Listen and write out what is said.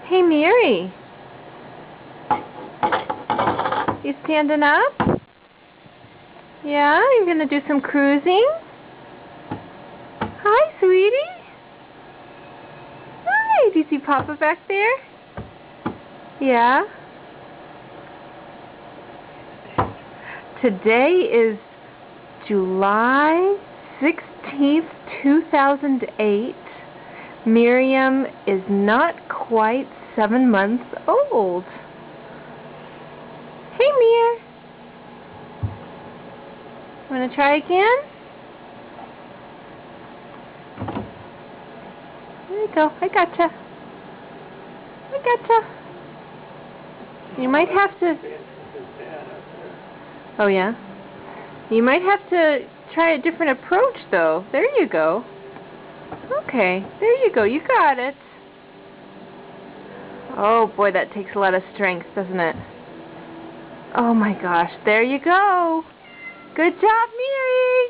Hey, Mary. You standing up? Yeah, you're gonna do some cruising? Hi, sweetie. Hi, do you see Papa back there? Yeah. Today is July 16th, 2008. Miriam is not quite 7 months old. Hey, Mir. Want to try again? There you go. I gotcha. You might have to... Oh, yeah? You might have to try a different approach, though. There you go. Okay. There you go. You got it. Oh, boy, that takes a lot of strength, doesn't it? Oh, my gosh. There you go. Good job, Miri.